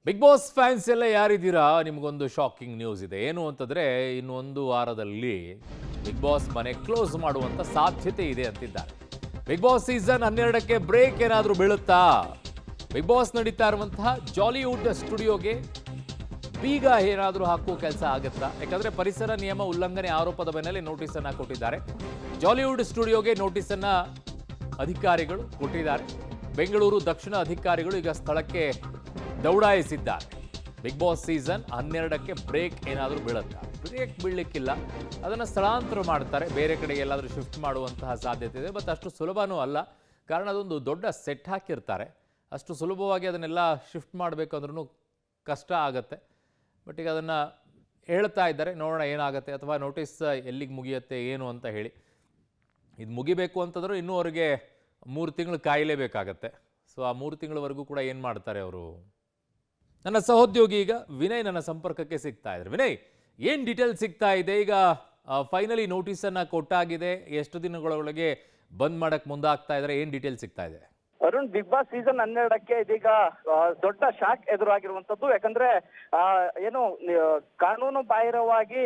Big boss fans ಎಲ್ಲ ಯಾರಿದ್ದೀರಾ ನಿಮಗೊಂದು shocking news ಇದೆ. ಏನು ಅಂತಂದ್ರೆ ಇನ್ನೊಂದು ವಾರದಲ್ಲಿ ಬಿಗ್ ಬಾಸ್ ಮನೆ ಕ್ಲೋಸ್ ಮಾಡುವಂತ ಸಾಧ್ಯತೆ ಇದೆ ಅಂತಿದ್ದಾರೆ. ಬಿಗ್ ಬಾಸ್ ಸೀಸನ್ 12ಕ್ಕೆ ಬ್ರೇಕ್ ಏನಾದರೂ ಬೀಳುತ್ತಾ? ಬಿಗ್ ಬಾಸ್ ನಡೀತಾ ಇರುವಂತಹ ಜಾಲಿವುಡ್ ಸ್ಟುಡಿಯೋಗೆ ಬೀಗ ಏನಾದರೂ ಹಾಕುವ ಕೆಲಸ ಆಗುತ್ತಾ? ಯಾಕಂದ್ರೆ ಪರಿಸರ ನಿಯಮ ಉಲ್ಲಂಘನೆ ಆರೋಪದ ಬೆನ್ನಲ್ಲೇ ನೋಟಿಸ್ ಅನ್ನ ಕೊಟ್ಟಿದ್ದಾರೆ. ಜಾಲಿವುಡ್ ಸ್ಟುಡಿಯೋಗೆ ನೋಟಿಸ್ ಅನ್ನ ಅಧಿಕಾರಿಗಳು ಕೊಟ್ಟಿದ್ದಾರೆ. ಬೆಂಗಳೂರು ದಕ್ಷಿಣ ಅಧಿಕಾರಿಗಳು ಈಗ ಸ್ಥಳಕ್ಕೆ ದೌಡಾಯಿಸಿದ್ದಾರೆ. ಬಿಗ್ ಬಾಸ್ ಸೀಸನ್ 12ಕ್ಕೆ ಬ್ರೇಕ್ ಏನಾದರೂ ಬೀಳುತ್ತಾ? ಬ್ರೇಕ್ ಬೀಳಲಿಕ್ಕಿಲ್ಲ, ಅದನ್ನು ಸ್ಥಳಾಂತರ ಮಾಡ್ತಾರೆ, ಬೇರೆ ಕಡೆಗೆ ಎಲ್ಲಾದರೂ ಶಿಫ್ಟ್ ಮಾಡುವಂತಹ ಸಾಧ್ಯತೆ ಇದೆ. ಬಟ್ ಅಷ್ಟು ಸುಲಭನೂ ಅಲ್ಲ, ಕಾರಣ ಅದೊಂದು ದೊಡ್ಡ ಸೆಟ್ ಹಾಕಿರ್ತಾರೆ. ಅಷ್ಟು ಸುಲಭವಾಗಿ ಅದನ್ನೆಲ್ಲ ಶಿಫ್ಟ್ ಮಾಡಬೇಕಂದ್ರೂ ಕಷ್ಟ ಆಗುತ್ತೆ. ಬಟ್ ಈಗ ಅದನ್ನು ಹೇಳ್ತಾ ಇದ್ದಾರೆ, ನೋಡೋಣ ಏನಾಗುತ್ತೆ, ಅಥವಾ ನೋಟಿಸ್ ಎಲ್ಲಿಗೆ ಮುಗಿಯುತ್ತೆ ಏನು ಅಂತ ಹೇಳಿ. ಇದು ಮುಗಿಬೇಕು ಅಂತಂದ್ರೆ ಇನ್ನೂ ಅವ್ರಿಗೆ 3 ತಿಂಗಳು ಕಾಯಲೇಬೇಕಾಗತ್ತೆ. ಸೊ ಆ 3 ತಿಂಗಳವರೆಗೂ ಕೂಡ ಏನು ಮಾಡ್ತಾರೆ ಅವರು? ನನ್ನ ಸಹೋದ್ಯೋಗಿ ಈಗ ವಿನಯ್ ನನ್ನ ಸಂಪರ್ಕಕ್ಕೆ ಸಿಗ್ತಾ ಇದ್ದಾರೆ. ವಿನಯ್, ಏನು ಡೀಟೇಲ್ ಸಿಗ್ತಾ ಇದೆ? ಈಗ ಫೈನಲಿ ನೋಟಿಸನ್ನು ಕೊಟ್ಟಾಗಿದೆ, ಎಷ್ಟು ದಿನಗಳೊಳಗೆ ಬಂದ್ ಮಾಡಕ್ಕೆ ಮುಂದಾಗ್ತಾ ಇದ್ದಾರೆ, ಏನು ಡೀಟೇಲ್ ಸಿಗ್ತಾ ಇದೆ? ಅರುಣ್, ಬಿಗ್ ಬಾಸ್ ಸೀಸನ್ 12ಕ್ಕೆ ಇದೀಗ ದೊಡ್ಡ ಶಾಕ್ ಎದುರಾಗಿರುವಂತದ್ದು. ಯಾಕಂದ್ರೆ ಏನು ಕಾನೂನು ಬಾಹಿರವಾಗಿ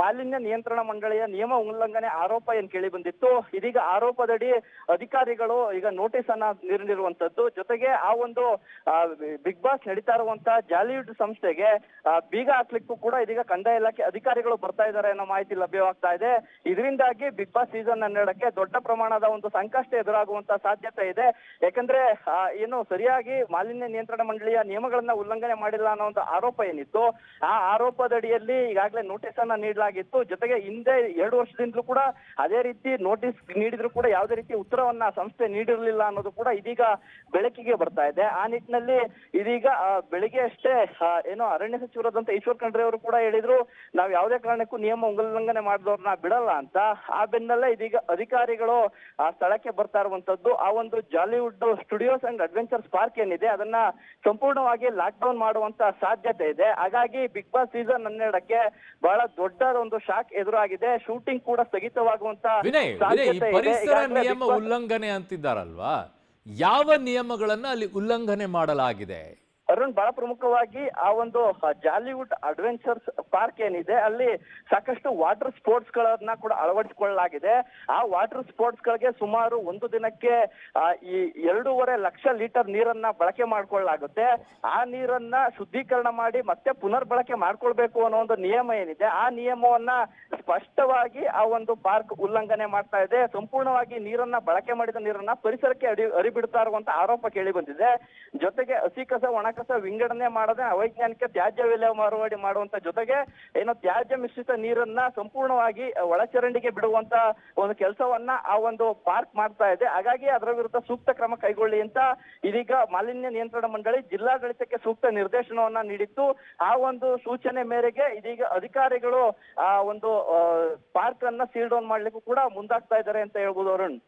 ಮಾಲಿನ್ಯ ನಿಯಂತ್ರಣ ಮಂಡಳಿಯ ನಿಯಮ ಉಲ್ಲಂಘನೆ ಆರೋಪ ಏನ್ ಕೇಳಿ ಬಂದಿತ್ತು. ಇದೀಗ ಆರೋಪದಡಿ ಅಧಿಕಾರಿಗಳು ಈಗ ನೋಟಿಸ್ ಅನ್ನ ನೀಡಿರುವಂತದ್ದು. ಜೊತೆಗೆ ಆ ಒಂದು ಬಿಗ್ ಬಾಸ್ ನಡೀತಾ ಇರುವಂತಹ ಜಾಲಿವುಡ್ ಸಂಸ್ಥೆಗೆ ಬೀಗ ಹಾಕ್ಲಿಕ್ಕೂ ಕೂಡ ಇದೀಗ ಕಂದಾಯ ಇಲಾಖೆ ಅಧಿಕಾರಿಗಳು ಬರ್ತಾ ಇದ್ದಾರೆ ಅನ್ನೋ ಮಾಹಿತಿ ಲಭ್ಯವಾಗ್ತಾ ಇದೆ. ಇದರಿಂದಾಗಿ ಬಿಗ್ ಬಾಸ್ ಸೀಸನ್ 12ಕ್ಕೆ ದೊಡ್ಡ ಪ್ರಮಾಣದ ಒಂದು ಸಂಕಷ್ಟ ಎದುರಾಗುವಂತಹ ಸಾಧ್ಯತೆ ಇದೆ. ಯಾಕಂದ್ರೆ ಏನು ಸರಿಯಾಗಿ ಮಾಲಿನ್ಯ ನಿಯಂತ್ರಣ ಮಂಡಳಿಯ ನಿಯಮಗಳನ್ನ ಉಲ್ಲಂಘನೆ ಮಾಡಿಲ್ಲ ಅನ್ನೋ ಒಂದು ಆರೋಪ ಏನಿತ್ತು, ಆ ಆರೋಪದಡಿಯಲ್ಲಿ ಈಗಾಗಲೇ ನೋಟಿಸ್ ಅನ್ನ ನೀಡಲಾಗಿತ್ತು. ಜೊತೆಗೆ ಹಿಂದೆ 2 ವರ್ಷದಿಂದಲೂ ಕೂಡ ಅದೇ ರೀತಿ ನೋಟಿಸ್ ನೀಡಿದ್ರು ಕೂಡ ಯಾವುದೇ ರೀತಿ ಉತ್ತರವನ್ನ ಸಂಸ್ಥೆ ನೀಡಿರಲಿಲ್ಲ ಅನ್ನೋದು ಕೂಡ ಇದೀಗ ಬೆಳಕಿಗೆ ಬರ್ತಾ ಇದೆ. ಆ ನಿಟ್ಟಿನಲ್ಲಿ ಇದೀಗ ಬೆಳಿಗ್ಗೆ ಅಷ್ಟೇ ಏನು ಅರಣ್ಯ ಸಚಿವರಾದಂತ ಈಶ್ವರ್ ಖಂಡ್ರೆ ಅವರು ಕೂಡ ಹೇಳಿದ್ರು, ನಾವು ಯಾವುದೇ ಕಾರಣಕ್ಕೂ ನಿಯಮ ಉಲ್ಲಂಘನೆ ಮಾಡಿದವ್ರನ್ನ ಬಿಡಲ್ಲ ಅಂತ. ಆ ಬೆನ್ನಲ್ಲೇ ಇದೀಗ ಅಧಿಕಾರಿಗಳು ಆ ಸ್ಥಳಕ್ಕೆ ಬರ್ತಾ ಇರುವಂತದ್ದು. ಆ ಒಂದು Jollywood studios and adventures park ಏನಿದೆ ಅದನ್ನ ಸಂಪೂರ್ಣವಾಗಿ ಲಾಕ್ ಡೌನ್ ಮಾಡುವಂತ ಸಾಧ್ಯತೆ ಇದೆ. ಹಾಗಾಗಿ ಬಿಗ್ ಬಾಸ್ ಸೀಸನ್ 12ಕ್ಕೆ ಬಹಳ ದೊಡ್ಡ ಒಂದು ಶಾಕ್ ಎದುರಾಗಿದೆ. ಶೂಟಿಂಗ್ ಕೂಡ ಸ್ಥಗಿತವಾಗುವಂತ ಸಾಧ್ಯತೆ ಇದೆ. ಪರಿಸರ ನಿಯಮ ಉಲ್ಲಂಘನೆ ಅಂತಿದ್ದಾರಲ್ವಾ, ಯಾವ ನಿಯಮಗಳನ್ನ ಅಲ್ಲಿ ಉಲ್ಲಂಘನೆ ಮಾಡಲಾಗಿದೆ? ಅರುಣ್, ಬಹಳ ಪ್ರಮುಖವಾಗಿ ಆ ಒಂದು ಜಾಲಿವುಡ್ ಅಡ್ವೆಂಚರ್ಸ್ ಪಾರ್ಕ್ ಏನಿದೆ ಅಲ್ಲಿ ಸಾಕಷ್ಟು ವಾಟರ್ ಸ್ಪೋರ್ಟ್ಸ್ ಗಳನ್ನ ಕೂಡ ಅಳವಡಿಸಿಕೊಳ್ಳಲಾಗಿದೆ. ಆ ವಾಟರ್ ಸ್ಪೋರ್ಟ್ಸ್ ಗಳಿಗೆ ಸುಮಾರು ಒಂದು ದಿನಕ್ಕೆ ಈ 2.5 ಲಕ್ಷ ಲೀಟರ್ ನೀರನ್ನ ಬಳಕೆ ಮಾಡ್ಕೊಳ್ಳಲಾಗುತ್ತೆ. ಆ ನೀರನ್ನ ಶುದ್ಧೀಕರಣ ಮಾಡಿ ಮತ್ತೆ ಪುನರ್ ಬಳಕೆ ಮಾಡ್ಕೊಳ್ಬೇಕು ಅನ್ನೋ ಒಂದು ನಿಯಮ ಏನಿದೆ, ಆ ನಿಯಮವನ್ನ ಸ್ಪಷ್ಟವಾಗಿ ಆ ಒಂದು ಪಾರ್ಕ್ ಉಲ್ಲಂಘನೆ ಮಾಡ್ತಾ ಇದೆ. ಸಂಪೂರ್ಣವಾಗಿ ನೀರನ್ನ ಬಳಕೆ ಮಾಡಿದ ನೀರನ್ನ ಪರಿಸರಕ್ಕೆ ಹರಿಬಿಡ್ತಾ ಇರುವಂತ ಆರೋಪ ಕೇಳಿ ಬಂದಿದೆ. ಜೊತೆಗೆ ಹಸಿ ಕಸ ಒಣ ಕಸ ವಿಂಗಡಣೆ ಮಾಡದೆ ಅವೈಜ್ಞಾನಿಕ ತ್ಯಾಜ್ಯ ವಿಲೇವಾರಿ ಮಾಡುವಂತ ಜೊತೆಗೆ ಏನೋ ತ್ಯಾಜ್ಯ ಮಿಶ್ರಿತ ನೀರನ್ನ ಸಂಪೂರ್ಣವಾಗಿ ಒಳಚರಂಡಿಗೆ ಬಿಡುವಂತ ಒಂದು ಕೆಲಸವನ್ನ ಆ ಒಂದು ಪಾರ್ಕ್ ಮಾಡ್ತಾ ಇದೆ. ಹಾಗಾಗಿ ಅದರ ವಿರುದ್ಧ ಸೂಕ್ತ ಕ್ರಮ ಕೈಗೊಳ್ಳಿ ಅಂತ ಇದೀಗ ಮಾಲಿನ್ಯ ನಿಯಂತ್ರಣ ಮಂಡಳಿ ಜಿಲ್ಲಾಡಳಿತಕ್ಕೆ ಸೂಕ್ತ ನಿರ್ದೇಶನವನ್ನ ನೀಡಿತ್ತು. ಆ ಒಂದು ಸೂಚನೆ ಮೇರೆಗೆ ಇದೀಗ ಅಧಿಕಾರಿಗಳು ಆ ಒಂದು ಪಾರ್ಕ್ ಅನ್ನ ಸೀಲ್ ಡೌನ್ ಮಾಡ್ಲಿಕ್ಕೂ ಕೂಡ ಮುಂದಾಗ್ತಾ ಇದ್ದಾರೆ ಅಂತ ಹೇಳ್ಬೋದು ಅರುಣ್.